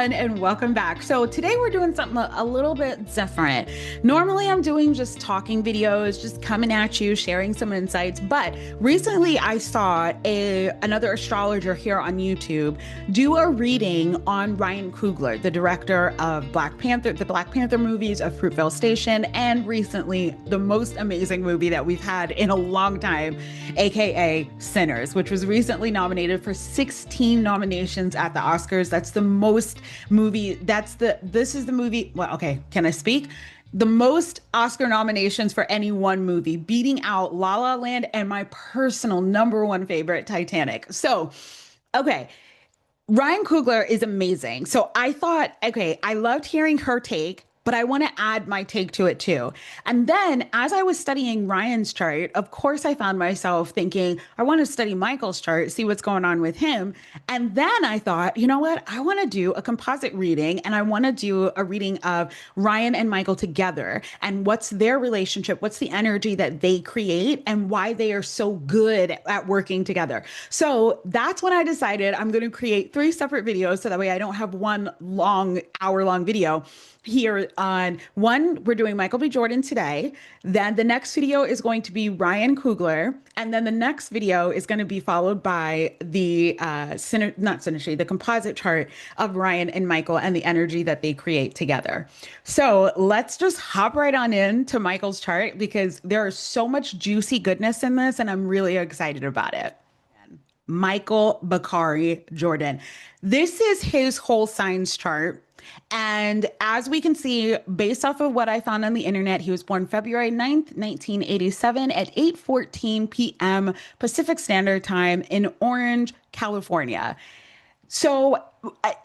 everyone, and welcome back. So today we're doing something a little bit different. Normally I'm doing just talking videos, just coming at you, sharing some insights. But recently I saw another astrologer here on YouTube do a reading on Ryan Coogler, the director of Black Panther, the Black Panther movies, of Fruitvale Station, and recently the most amazing movie that we've had in a long time, aka Sinners, which was recently nominated for 16 nominations at the Oscars. That's the most movie. This is the movie. Well, okay, can I speak? The most Oscar nominations for any one movie, beating out La La Land and my personal number one favorite, Titanic. So, okay, Ryan Coogler is amazing. So I thought, okay, I loved hearing her take, but I want to add my take to it too. And then as I was studying Ryan's chart, of course, I found myself thinking, I want to study Michael's chart, see what's going on with him. And then I thought, you know what? I want to do a composite reading and I want to do a reading of Ryan and Michael together and what's their relationship, what's the energy that they create, and why they are so good at working together. So that's when I decided I'm going to create three separate videos so that way I don't have one long hour-long video here on one. We're doing Michael B. Jordan today. Then the next video is going to be Ryan Coogler. And then the next video is going to be followed by the not synergy, the composite chart of Ryan and Michael and the energy that they create together. So let's just hop right on into Michael's chart because there is so much juicy goodness in this, and I'm really excited about it. Michael Bakari Jordan. This is his whole signs chart. And as we can see, based off of what I found on the internet, he was born February 9th, 1987 at 8:14 p.m. Pacific Standard Time in Orange, California. So,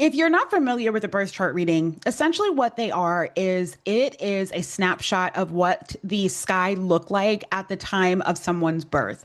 if you're not familiar with a birth chart reading, essentially what they are is it is a snapshot of what the sky looked like at the time of someone's birth.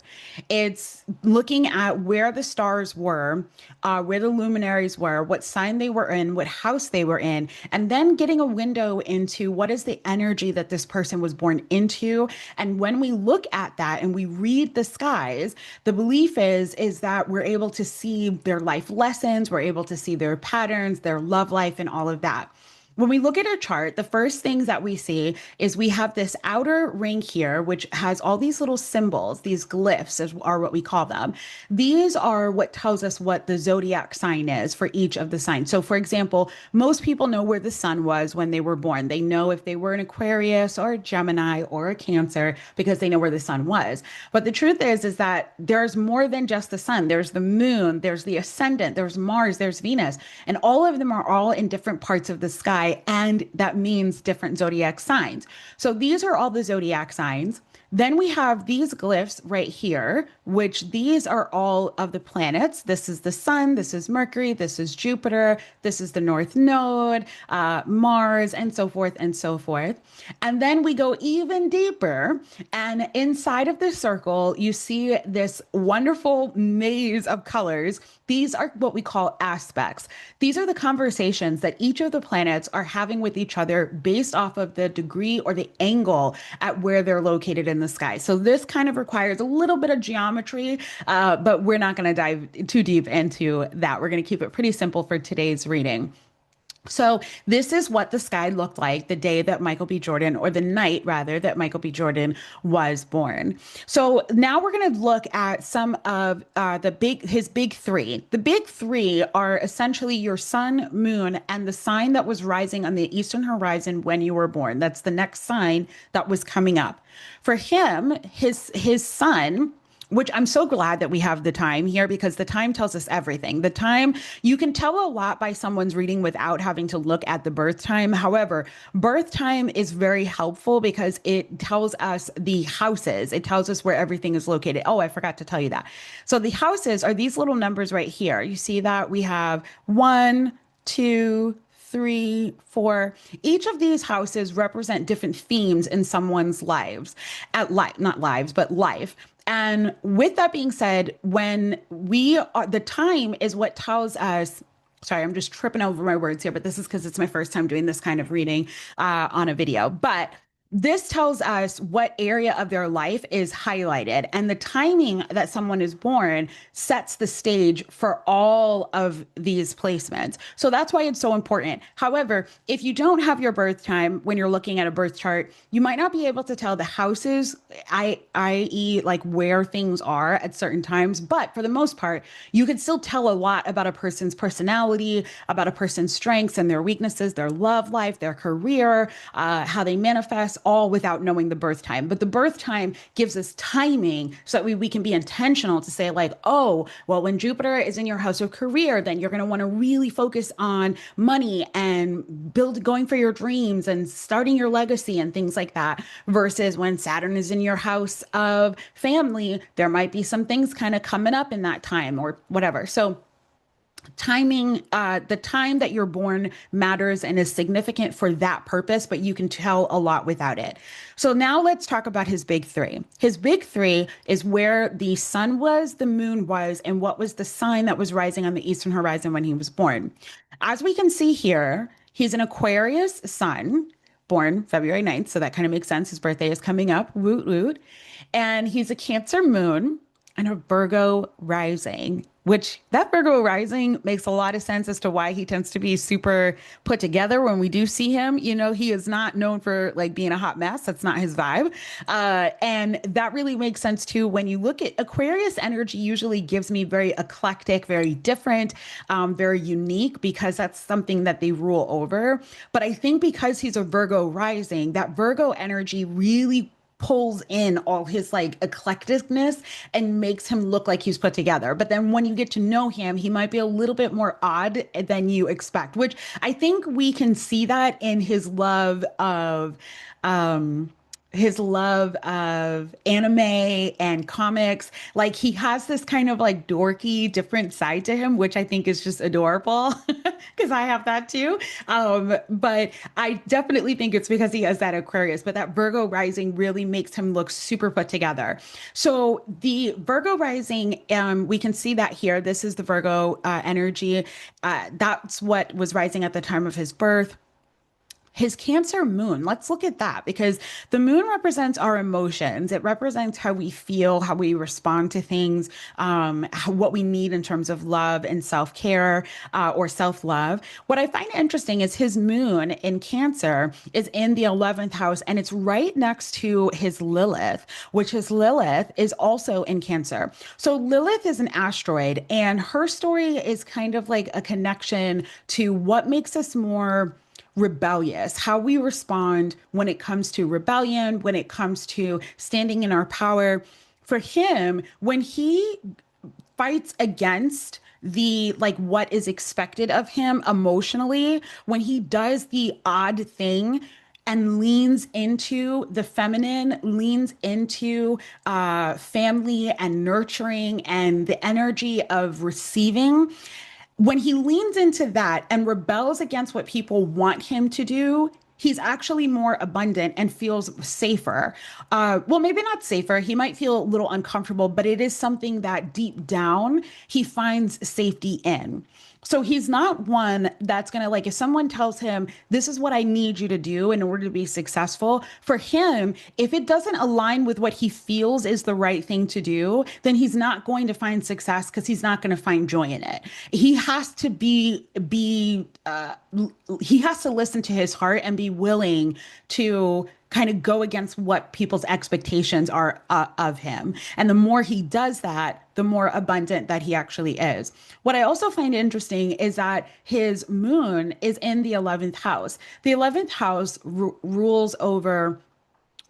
It's looking at where the stars were, where the luminaries were, what sign they were in, what house they were in, and then getting a window into what is the energy that this person was born into. And when we look at that and we read the skies, the belief is that we're able to see their life lessons, we're able to see their patterns, their love life, and all of that. When we look at our chart, the first things that we see is we have this outer ring here, which has all these little symbols, these glyphs are what we call them. These are what tells us what the zodiac sign is for each of the signs. So for example, most people know where the sun was when they were born. They know if they were an Aquarius or a Gemini or a Cancer because they know where the sun was. But the truth is that there's more than just the sun. There's the moon, there's the ascendant, there's Mars, there's Venus, and all of them are all in different parts of the sky. And that means different zodiac signs. So these are all the zodiac signs. Then we have these glyphs right here, which these are all of the planets. This is the sun, this is Mercury, this is Jupiter, this is the North Node, Mars, and so forth and so forth. And then we go even deeper, and inside of this circle, you see this wonderful maze of colors. These are what we call aspects. These are the conversations that each of the planets are having with each other based off of the degree or the angle at where they're located in the sky. So this kind of requires a little bit of geometry, but we're not going to dive too deep into that. We're going to keep it pretty simple for today's reading. So this is what the sky looked like the day that Michael B. Jordan, or the night rather, that Michael B. Jordan was born. So now we're going to look at some of his big three. The big three are essentially your sun, moon, and the sign that was rising on the eastern horizon when you were born. That's the next sign that was coming up. For him, his sun, which I'm so glad that we have the time here because the time tells us everything. The time, you can tell a lot by someone's reading without having to look at the birth time. However, birth time is very helpful because it tells us the houses. It tells us where everything is located. Oh, I forgot to tell you that. So the houses are these little numbers right here. You see that we have 1, 2, 3, 4. Each of these houses represent different themes in someone's lives, not lives, but life. And with that being said, when we are, the time is what tells us. Sorry, I'm just tripping over my words here, but this is because it's my first time doing this kind of reading on a video. But This tells us what area of their life is highlighted, and the timing that someone is born sets the stage for all of these placements. So that's why it's so important. However, if you don't have your birth time when you're looking at a birth chart, you might not be able to tell the houses, i.e., like where things are at certain times. But for the most part, you can still tell a lot about a person's personality, about a person's strengths and their weaknesses, their love life, their career, how they manifest, all without knowing the birth time. But the birth time gives us timing so that we can be intentional to say, like, oh, well, when Jupiter is in your house of career, then you're going to want to really focus on money and going for your dreams and starting your legacy and things like that. Versus when Saturn is in your house of family, there might be some things kind of coming up in that time or whatever. So, timing, the time that you're born matters and is significant for that purpose, but you can tell a lot without it. So now let's talk about his big three. His big three is where the sun was, the moon was, and what was the sign that was rising on the eastern horizon when he was born. As we can see here, he's an Aquarius sun, born February 9th. So that kind of makes sense. His birthday is coming up. Woot woot. And he's a Cancer moon and a Virgo rising, which that Virgo rising makes a lot of sense as to why he tends to be super put together when we do see him. You know, he is not known for like being a hot mess. That's not his vibe. And that really makes sense too. When you look at Aquarius energy, usually gives me very eclectic, very different, very unique because that's something that they rule over. But I think because he's a Virgo rising, that Virgo energy really pulls in all his like eclecticness and makes him look like he's put together. But then when you get to know him, he might be a little bit more odd than you expect, which I think we can see that in um his love of anime and comics. Like he has this kind of like dorky different side to him, which I think is just adorable because I have that too. But I definitely think it's because he has that Aquarius, but that Virgo rising really makes him look super put together. So the Virgo rising, we can see that here. This is the Virgo energy. That's what was rising at the time of his birth. His Cancer moon, let's look at that because the moon represents our emotions. It represents how we feel, how we respond to things, what we need in terms of love and self care or self love. What I find interesting is his moon in Cancer is in the 11th house and it's right next to his Lilith, which his Lilith is also in Cancer. So Lilith is an asteroid and her story is kind of like a connection to what makes us more rebellious, how we respond when it comes to rebellion, when it comes to standing in our power. For him, when he fights against the like what is expected of him emotionally, when he does the odd thing and leans into the feminine, leans into family and nurturing and the energy of receiving, when he leans into that and rebels against what people want him to do, he's actually more abundant and feels safer. Well, maybe not safer. He might feel a little uncomfortable, but it is something that deep down he finds safety in. So he's not one that's going to like, if someone tells him, this is what I need you to do in order to be successful, for him, if it doesn't align with what he feels is the right thing to do, then he's not going to find success because he's not going to find joy in it. He has to he has to listen to his heart and be willing to kind of go against what people's expectations are of him. And the more he does that, the more abundant that he actually is. What I also find interesting is that his moon is in the 11th house. The 11th house rules over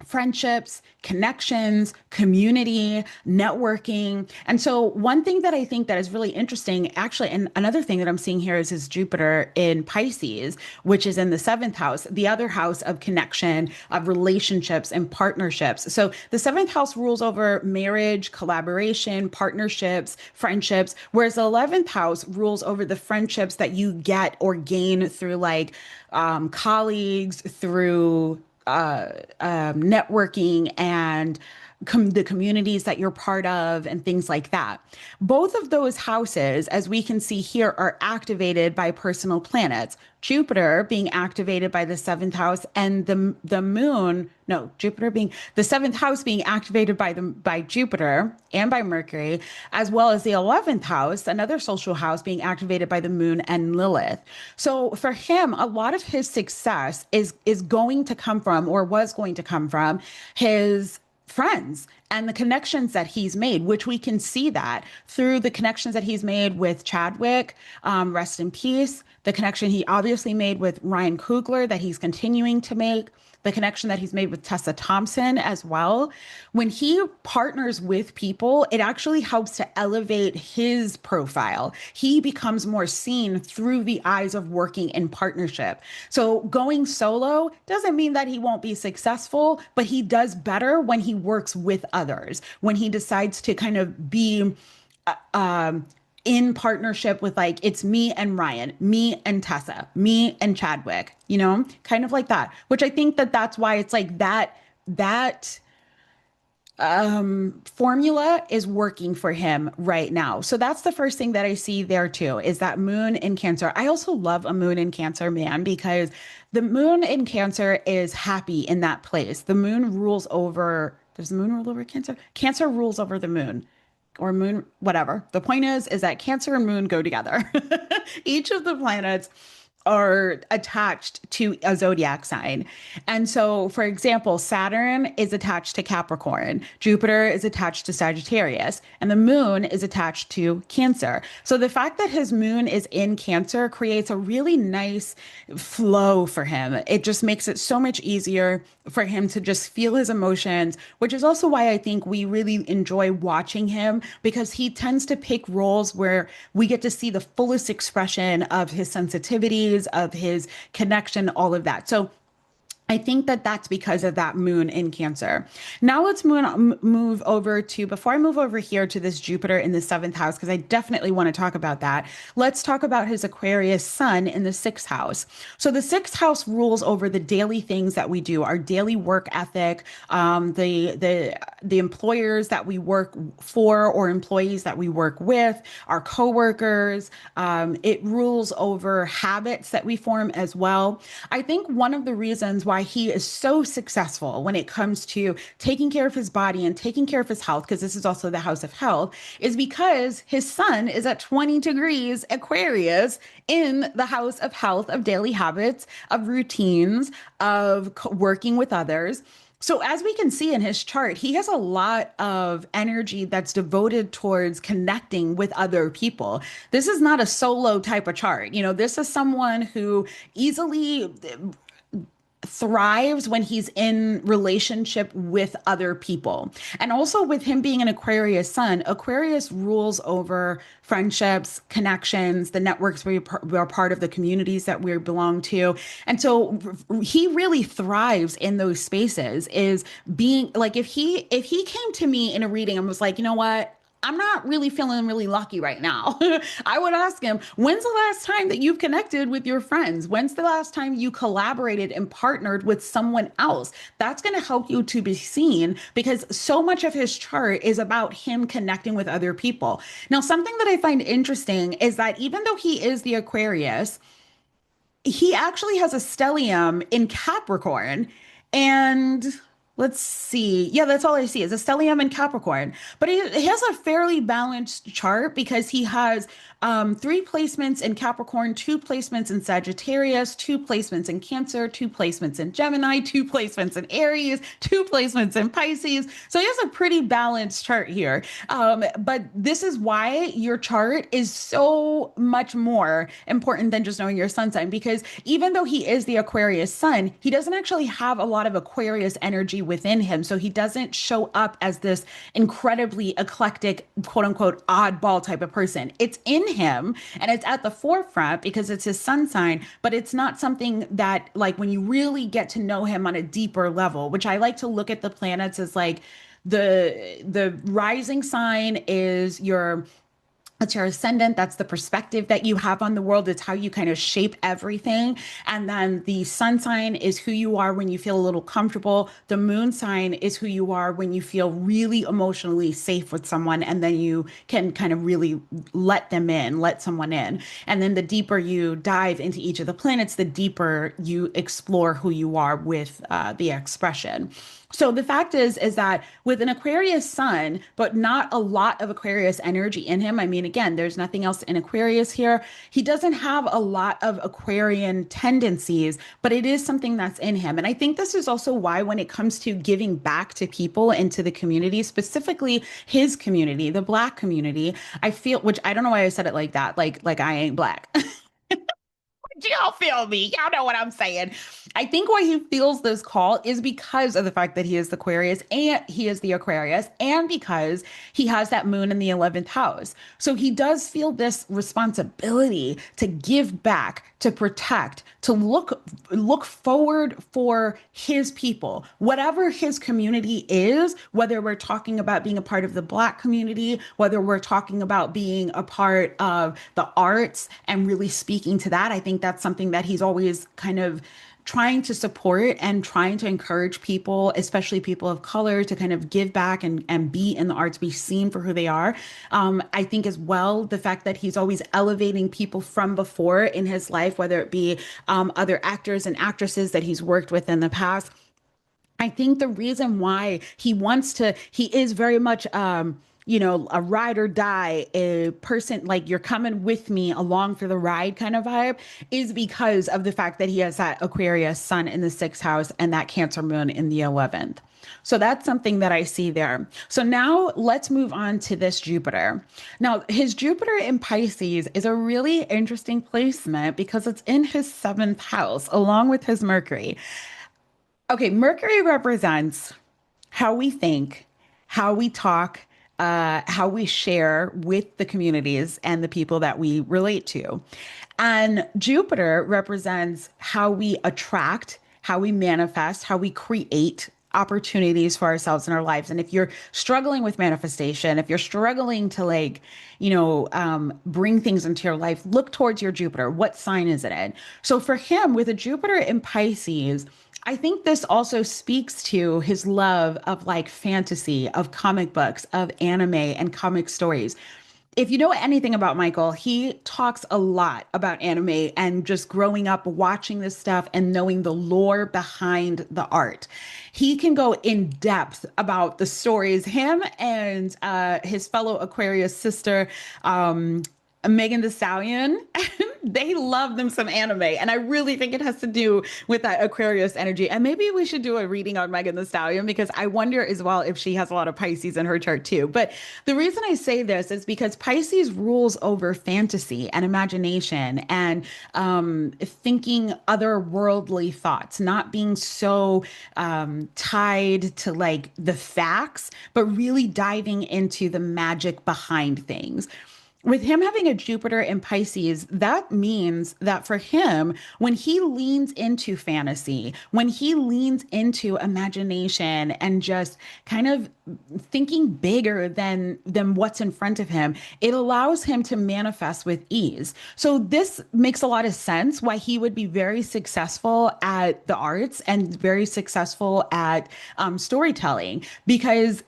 friendships, connections, community, networking. And so one thing that I think that is really interesting, actually, and another thing that I'm seeing here is his Jupiter in Pisces, which is in the seventh house, the other house of connection, of relationships and partnerships. So the seventh house rules over marriage, collaboration, partnerships, friendships, whereas the 11th house rules over the friendships that you get or gain through like colleagues, through networking and the communities that you're part of and things like that. Both of those houses, as we can see here, are activated by personal planets. Jupiter being activated by the seventh house, and the moon, no, Jupiter being the seventh house being activated by Jupiter and by Mercury, as well as the 11th house, another social house, being activated by the moon and Lilith. So for him, a lot of his success is going to come from, or was going to come from, his friends and the connections that he's made, which we can see that through the connections that he's made with Chadwick, rest in peace, the connection he obviously made with Ryan Coogler that he's continuing to make, the connection that he's made with Tessa Thompson as well. When he partners with people, it actually helps to elevate his profile. He becomes more seen through the eyes of working in partnership. So going solo doesn't mean that he won't be successful, but he does better when he works with others, when he decides to kind of be in partnership with, like, it's me and Ryan, me and Tessa, me and Chadwick, kind of like that, which I think that that's why it's like that formula is working for him right now. So that's the first thing that I see there too, is that moon in Cancer. I also love a moon in Cancer, man, because the moon in Cancer is happy in that place. The moon rules over, does the moon rule over Cancer? Cancer rules over the moon, or moon, whatever. The point is that Cancer and moon go together. Each of the planets are attached to a zodiac sign. And so, for example, Saturn is attached to Capricorn, Jupiter is attached to Sagittarius, and the moon is attached to Cancer. So the fact that his moon is in Cancer creates a really nice flow for him. It just makes it so much easier for him to just feel his emotions, which is also why I think we really enjoy watching him, because he tends to pick roles where we get to see the fullest expression of his sensitivities, of his connection, all of that. So I think that that's because of that moon in Cancer. Now let's move over to, before I move over here to this Jupiter in the seventh house, because I definitely want to talk about that. Let's talk about his Aquarius Sun in the sixth house. So the sixth house rules over the daily things that we do, our daily work ethic, the employers that we work for or employees that we work with, our coworkers. It rules over habits that we form as well. I think one of the reasons why he is so successful when it comes to taking care of his body and taking care of his health, because this is also the house of health, is because his sun is at 20 degrees Aquarius in the house of health, of daily habits, of routines, of working with others. So as we can see in his chart, he has a lot of energy that's devoted towards connecting with other people. This is not a solo type of chart. This is someone who easily thrives when he's in relationship with other people. And also with him being an Aquarius sun, Aquarius rules over friendships, connections, the networks we are part of, the communities that we belong to. And so he really thrives in those spaces, is being like, if he came to me in a reading and was like, you know what? I'm not really feeling really lucky right now. I would ask him, when's the last time that you've connected with your friends? When's the last time you collaborated and partnered with someone else? That's going to help you to be seen, because so much of his chart is about him connecting with other people. Now, something that I find interesting is that even though he is the Aquarius, he actually has a stellium in Capricorn. And let's see. Yeah, that's all I see is a stellium in Capricorn. But he has a fairly balanced chart, because he has 3 placements in Capricorn, 2 placements in Sagittarius, 2 placements in Cancer, 2 placements in Gemini, 2 placements in Aries, 2 placements in Pisces. So he has a pretty balanced chart here. But this is why your chart is so much more important than just knowing your sun sign, because even though he is the Aquarius sun, he doesn't actually have a lot of Aquarius energy within him. So he doesn't show up as this incredibly eclectic, quote unquote, oddball type of person. It's in him and it's at the forefront because it's his sun sign, but it's not something that, like, when you really get to know him on a deeper level, which I like to look at the planets as like the rising sign is your It's your ascendant. That's the perspective that you have on the world. It's how you kind of shape everything. And then the sun sign is who you are when you feel a little comfortable. The moon sign is who you are when you feel really emotionally safe with someone. And then you can kind of really let them in, let someone in. And then the deeper you dive into each of the planets, the deeper you explore who you are with the expression. So the fact is that with an Aquarius sun, but not a lot of Aquarius energy in him. I mean, again, there's nothing else in Aquarius here. He doesn't have a lot of Aquarian tendencies, but it is something that's in him. And I think this is also why when it comes to giving back to people and to the community, specifically his community, the Black community, I feel, which I don't know why I said it like that, like I ain't Black. Y'all feel me? Y'all know what I'm saying. I think why he feels this call is because of the fact that he is the Aquarius and he is the Aquarius, and because he has that moon in the 11th house. So he does feel this responsibility to give back, to protect, to look forward for his people, whatever his community is, whether we're talking about being a part of the Black community, whether we're talking about being a part of the arts and really speaking to that. I think that's something that he's always kind of trying to support and trying to encourage people, especially people of color, to kind of give back and be in the arts, be seen for who they are. I think as well, the fact that he's always elevating people from before in his life, whether it be other actors and actresses that he's worked with in the past. I think the reason why he is very much, a ride or die, a person like you're coming with me along for the ride kind of vibe, is because of the fact that he has that Aquarius sun in the sixth house and that Cancer moon in the 11th. So that's something that I see there. So now let's move on to this Jupiter. Now, his Jupiter in Pisces is a really interesting placement because it's in his seventh house along with his Mercury. Okay, Mercury represents how we think, how we talk, how we share with the communities and the people that we relate to. And Jupiter represents how we attract, how we manifest, how we create opportunities for ourselves in our lives. And if you're struggling with manifestation, if you're struggling to bring things into your life, look towards your Jupiter. What sign is it in? So for him, with a Jupiter in Pisces, I think this also speaks to his love of like fantasy, of comic books, of anime and comic stories. If you know anything about Michael, he talks a lot about anime and just growing up watching this stuff and knowing the lore behind the art. He can go in depth about the stories. Him and his fellow Aquarius sister, Megan the Stallion, they love them some anime. And I really think it has to do with that Aquarius energy. And maybe we should do a reading on Megan the Stallion because I wonder as well if she has a lot of Pisces in her chart too. But the reason I say this is because Pisces rules over fantasy and imagination and thinking otherworldly thoughts, not being so tied to like the facts, but really diving into the magic behind things. With him having a Jupiter in Pisces, that means that for him, when he leans into fantasy, when he leans into imagination and just kind of thinking bigger than what's in front of him, it allows him to manifest with ease. So this makes a lot of sense why he would be very successful at the arts and very successful at storytelling because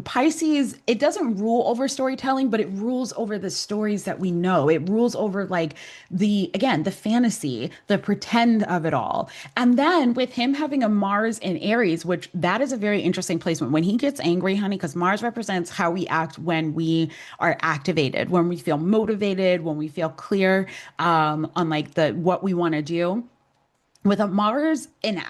Pisces, it doesn't rule over storytelling, but it rules over the stories that we know. It rules over like again, the fantasy, the pretend of it all. And then with him having a Mars in Aries, which that is a very interesting placement. When he gets angry, honey, because Mars represents how we act when we are activated, when we feel motivated, when we feel clear on like what we want to do with a Mars in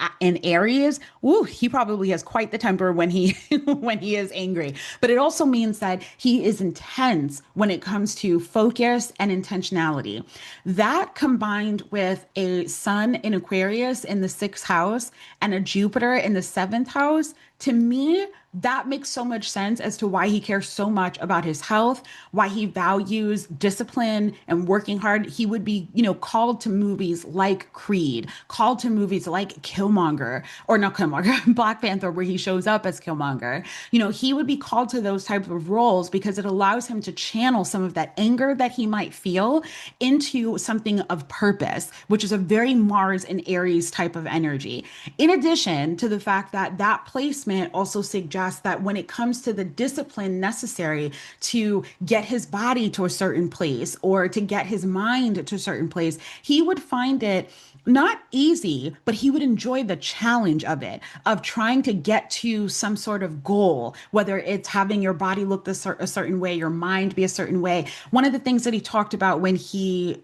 Aries, ooh, he probably has quite the temper when he when he is angry. But it also means that he is intense when it comes to focus and intentionality. That combined with a Sun in Aquarius in the sixth house and a Jupiter in the seventh house, to me that makes so much sense as to why he cares so much about his health, why he values discipline and working hard. He would be, called to movies like Creed, called to movies like Killmonger, or not Killmonger, Black Panther, where he shows up as Killmonger. He would be called to those type of roles because it allows him to channel some of that anger that he might feel into something of purpose, which is a very Mars and Aries type of energy. In addition to the fact that that placement also suggests that when it comes to the discipline necessary to get his body to a certain place or to get his mind to a certain place, he would find it not easy, but he would enjoy the challenge of it, of trying to get to some sort of goal, whether it's having your body look a certain way, your mind be a certain way. One of the things that he talked about when he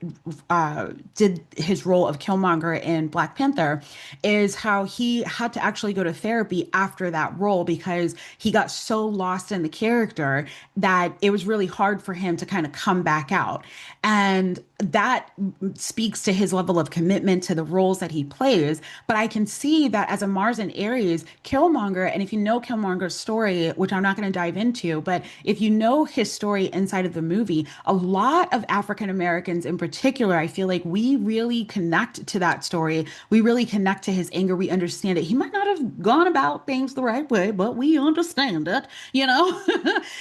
did his role of Killmonger in Black Panther is how he had to actually go to therapy after that role because he got so lost in the character that it was really hard for him to kind of come back out. And that speaks to his level of commitment to the roles that he plays. But I can see that as a Mars and Aries, Killmonger, and if you know Killmonger's story, which I'm not going to dive into, but if you know his story inside of the movie, a lot of African Americans in particular, I feel like we really connect to that story. We really connect to his anger. We understand it. He might not have gone about things the right way, but we understand it. You know,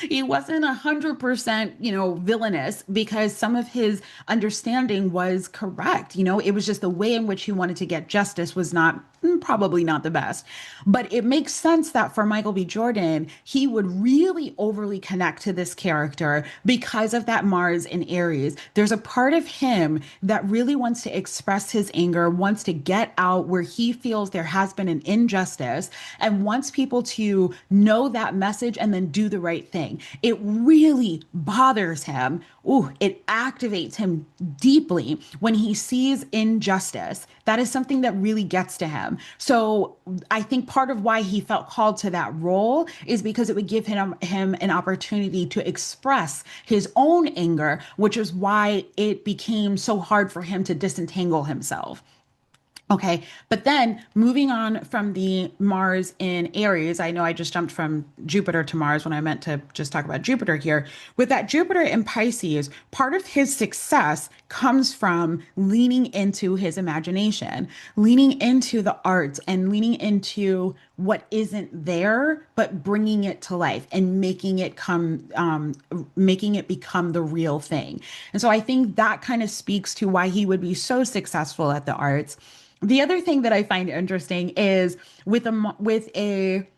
he wasn't 100%, villainous because some of his understanding was correct. It was just the way in which he wanted to get justice was not probably not the best. But it makes sense that for Michael B. Jordan, he would really overly connect to this character because of that Mars in Aries. There's a part of him that really wants to express his anger, wants to get out where he feels there has been an injustice, and wants people to know that message and then do the right thing. It really bothers him. Ooh, it activates him deeply when he sees injustice. That is something that really gets to him. So I think part of why he felt called to that role is because it would give him an opportunity to express his own anger, which is why it became so hard for him to disentangle himself. Okay, but then moving on from the Mars in Aries, I know I just jumped from Jupiter to Mars when I meant to just talk about Jupiter here. With that Jupiter in Pisces, part of his success comes from leaning into his imagination, leaning into the arts, and leaning into what isn't there, but bringing it to life and making it become the real thing. And so I think that kind of speaks to why he would be so successful at the arts. The other thing that I find interesting is with a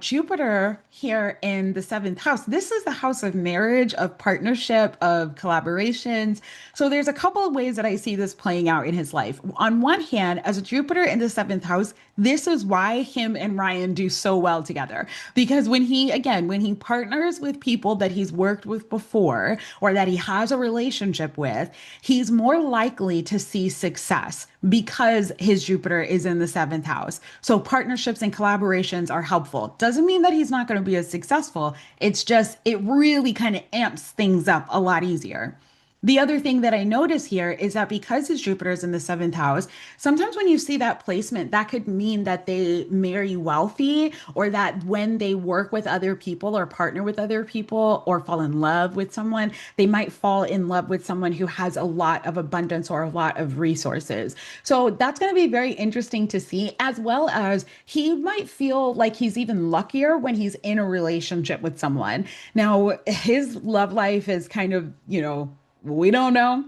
Jupiter here in the seventh house. This is the house of marriage, of partnership, of collaborations. So there's a couple of ways that I see this playing out in his life. On one hand, as a Jupiter in the seventh house, this is why him and Ryan do so well together. Because when he partners with people that he's worked with before or that he has a relationship with, he's more likely to see success because his Jupiter is in the seventh house. So partnerships and collaborations are helpful. Doesn't mean that he's not going to be as successful. It's just, it really kind of amps things up a lot easier. The other thing that I notice here is that because his Jupiter is in the seventh house, sometimes when you see that placement, that could mean that they marry wealthy or that when they work with other people or partner with other people or fall in love with someone, they might fall in love with someone who has a lot of abundance or a lot of resources. So that's going to be very interesting to see, as well as he might feel like he's even luckier when he's in a relationship with someone. Now, his love life is kind of, we don't know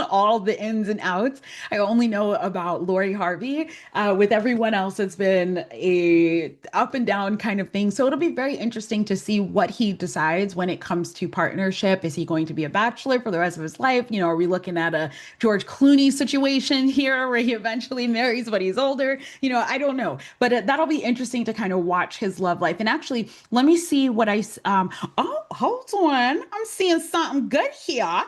all the ins and outs. I only know about Lori Harvey. With everyone else, it's been a up and down kind of thing. So it'll be very interesting to see what he decides when it comes to partnership. Is he going to be a bachelor for the rest of his life? Are we looking at a George Clooney situation here where he eventually marries when he's older? I don't know, but that'll be interesting to kind of watch his love life. And actually, let me see what oh, hold on. I'm seeing something good here.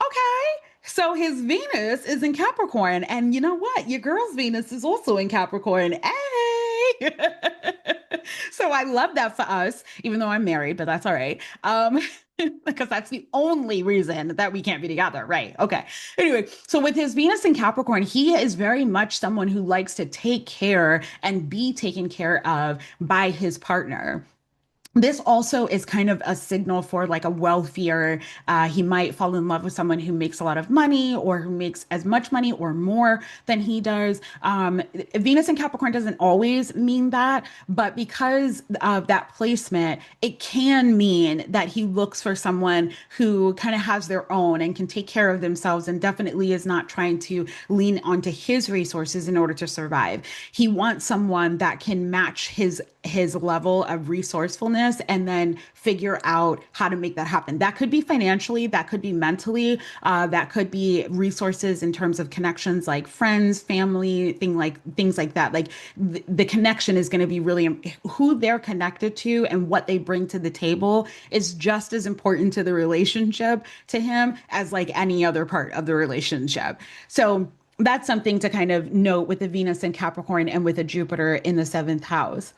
Okay. So his Venus is in Capricorn. And you know what? Your girl's Venus is also in Capricorn. Hey. So I love that for us, even though I'm married, but that's all right. Because that's the only reason that we can't be together, right? Okay. Anyway, so with his Venus in Capricorn, he is very much someone who likes to take care and be taken care of by his partner. This also is kind of a signal for like a wealthier, he might fall in love with someone who makes a lot of money or who makes as much money or more than he does. Venus in Capricorn doesn't always mean that, but because of that placement, it can mean that he looks for someone who kind of has their own and can take care of themselves and definitely is not trying to lean onto his resources in order to survive. He wants someone that can match his level of resourcefulness and then figure out how to make that happen. That could be financially, that could be mentally, that could be resources in terms of connections like friends, family, things like that. Like the connection is going to be really who they're connected to and what they bring to the table is just as important to the relationship to him as like any other part of the relationship. So that's something to kind of note with the Venus in Capricorn and with a Jupiter in the seventh house.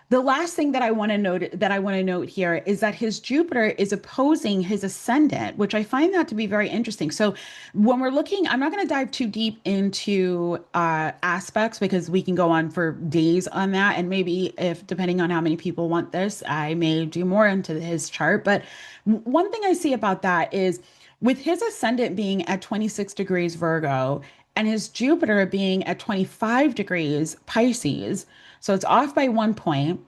The last thing that I want to note here is that his Jupiter is opposing his ascendant, which I find that to be very interesting. So when we're looking, I'm not going to dive too deep into aspects because we can go on for days on that, and maybe if depending on how many people want this, I may do more into his chart. But one thing I see about that is with his ascendant being at 26 degrees Virgo and his Jupiter being at 25 degrees Pisces. So it's off by 1 point,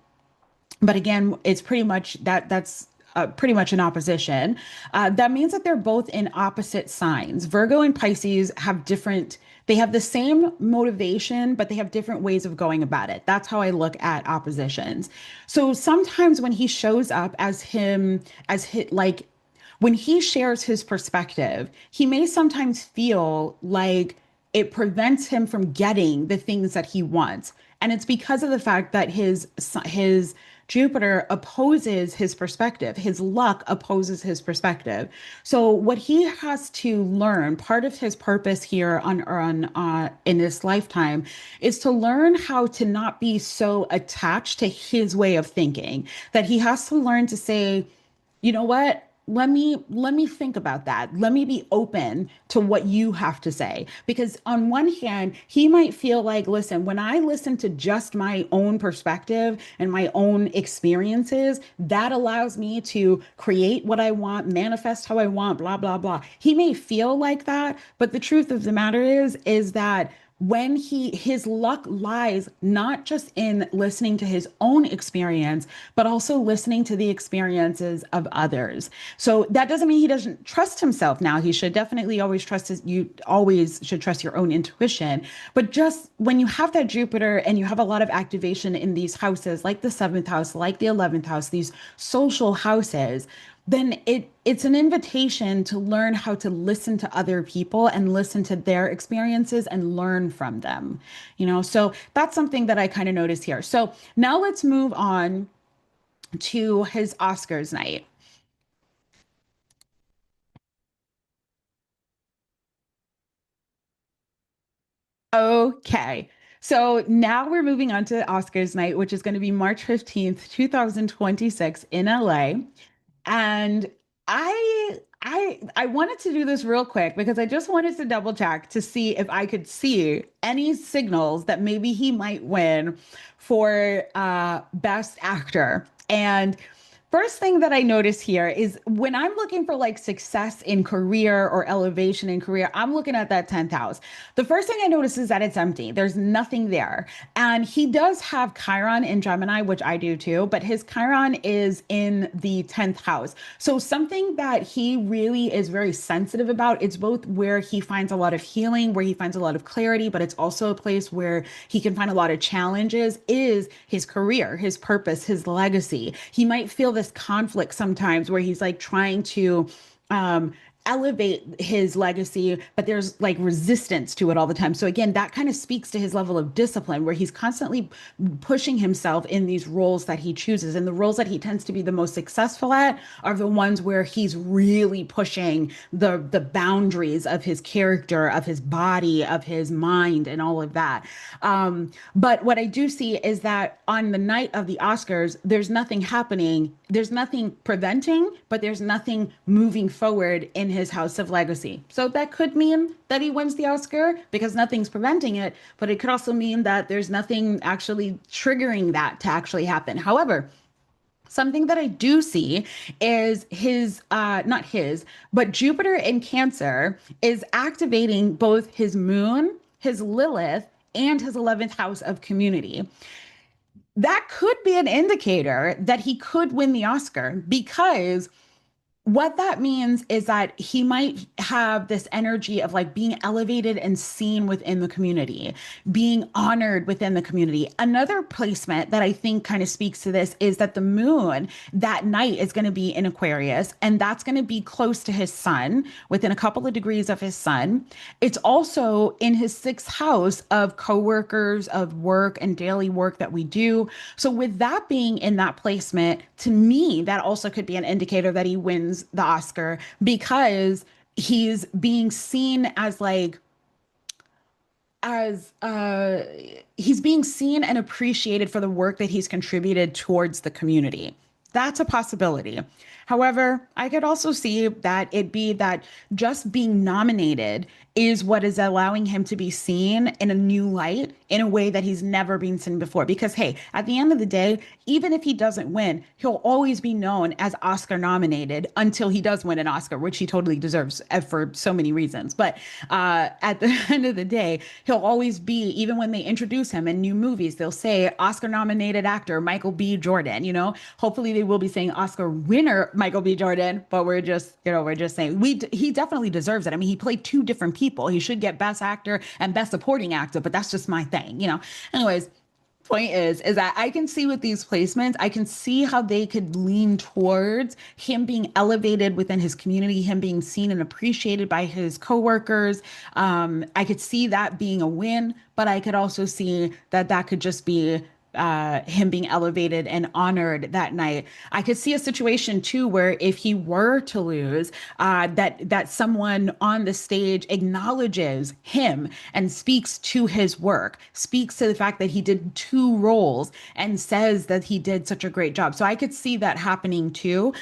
but again, it's pretty much that's pretty much an opposition. That means that they're both in opposite signs. Virgo and Pisces have different, they have the same motivation, but they have different ways of going about it. That's how I look at oppositions. So sometimes when he shows up as him, as hit like when he shares his perspective, he may sometimes feel like it prevents him from getting the things that he wants. And it's because of the fact that his Jupiter opposes his perspective. His luck opposes his perspective. So what he has to learn, part of his purpose here on in this lifetime, is to learn how to not be so attached to his way of thinking. That he has to learn to say, you know what? Let me think about that. Let me be open to what you have to say. Because on one hand, he might feel like, listen, when I listen to just my own perspective and my own experiences, that allows me to create what I want, manifest how I want, blah, blah, blah. He may feel like that, but the truth of the matter is that when his luck lies not just in listening to his own experience but also listening to the experiences of others. So that doesn't mean he doesn't trust himself. Now he should definitely always trust his, you always should trust your own intuition, but just when you have that Jupiter and you have a lot of activation in these houses like the seventh house, like the 11th house, these social houses, then it's an invitation to learn how to listen to other people and listen to their experiences and learn from them. So that's something that I kind of notice here. So now let's move on to his Oscars night. Okay. So now we're moving on to Oscars night, which is going to be March 15th, 2026 in LA. And I wanted to do this real quick because I just wanted to double check to see if I could see any signals that maybe he might win for best actor. And first thing that I notice here is when I'm looking for like success in career or elevation in career, I'm looking at that 10th house. The first thing I notice is that it's empty. There's nothing there. And he does have Chiron in Gemini, which I do too, but his Chiron is in the 10th house. So something that he really is very sensitive about, it's both where he finds a lot of healing, where he finds a lot of clarity, but it's also a place where he can find a lot of challenges, is his career, his purpose, his legacy. He might feel this conflict sometimes where he's like trying to um elevate his legacy, but there's like resistance to it all the time. So again, that kind of speaks to his level of discipline, where he's constantly pushing himself in these roles that he chooses. And the roles that he tends to be the most successful at are the ones where he's really pushing the boundaries of his character, of his body, of his mind, and all of that. But what I do see is that on the night of the Oscars, there's nothing happening. There's nothing preventing, but there's nothing moving forward in his house of legacy. So that could mean that he wins the Oscar because nothing's preventing it, but it could also mean that there's nothing actually triggering that to actually happen. However, something that I do see is not his, but Jupiter in Cancer is activating both his moon, his Lilith, and his 11th house of community. That could be an indicator that he could win the Oscar, because what that means is that he might have this energy of like being elevated and seen within the community, being honored within the community. Another placement that I think kind of speaks to this is that the moon that night is going to be in Aquarius, and that's going to be close to his sun, within a couple of degrees of his sun. It's also in his sixth house of coworkers, of work and daily work that we do. So with that being in that placement, to me, that also could be an indicator that he wins the Oscar, because he's being seen as like as he's being seen and appreciated for the work that he's contributed towards the community. That's a possibility. However, I could also see that it be that just being nominated is what is allowing him to be seen in a new light, in a way that he's never been seen before. Because, hey, at the end of the day, even if he doesn't win, he'll always be known as Oscar nominated until he does win an Oscar, which he totally deserves for so many reasons. But at the end of the day, he'll always be, even when they introduce him in new movies, they'll say Oscar nominated actor Michael B. Jordan. Hopefully they will be saying Oscar winner Michael B. Jordan, but we're just saying he definitely deserves it. I mean, he played two different people. He should get Best Actor and Best Supporting Actor, but that's just my thing. Anyways, point is that I can see with these placements, I can see how they could lean towards him being elevated within his community, him being seen and appreciated by his coworkers. I could see that being a win, but I could also see that that could just be him being elevated and honored that night. I could see a situation too where if he were to lose, that someone on the stage acknowledges him and speaks to his work, speaks to the fact that he did two roles and says that he did such a great job. So I could see that happening too.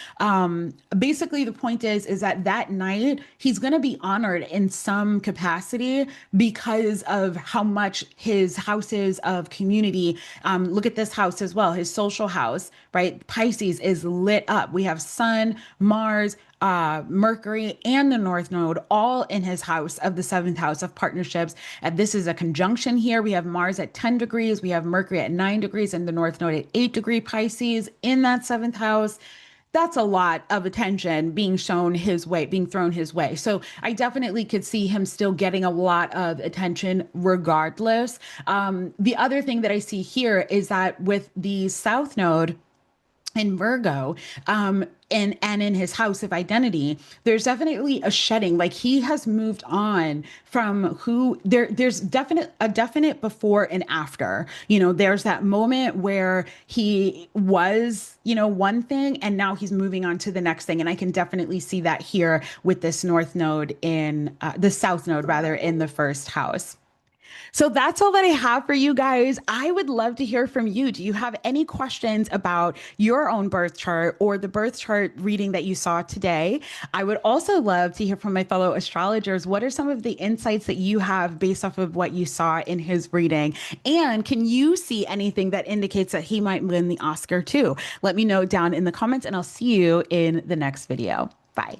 Basically, the point is that that night he's going to be honored in some capacity because of how much his houses of community. Look at this house as well, his social house, right? Pisces is lit up. We have Sun, Mars, Mercury, and the North Node all in his house of the seventh house of partnerships. And this is a conjunction here. We have Mars at 10 degrees, we have Mercury at 9 degrees, and the North Node at 8-degree Pisces in that seventh house. That's a lot of attention being shown his way, being thrown his way. So I definitely could see him still getting a lot of attention regardless. The other thing that I see here is that with the South Node in Virgo, and in his house of identity, there's definitely a shedding. Like he has moved on from who there's a definite before and after. There's that moment where he was, one thing, and now he's moving on to the next thing. And I can definitely see that here with this North Node in the South Node rather in the first house. So that's all that I have for you guys. I would love to hear from you. Do you have any questions about your own birth chart or the birth chart reading that you saw today? I would also love to hear from my fellow astrologers. What are some of the insights that you have based off of what you saw in his reading? And can you see anything that indicates that he might win the Oscar too? Let me know down in the comments, and I'll see you in the next video. Bye.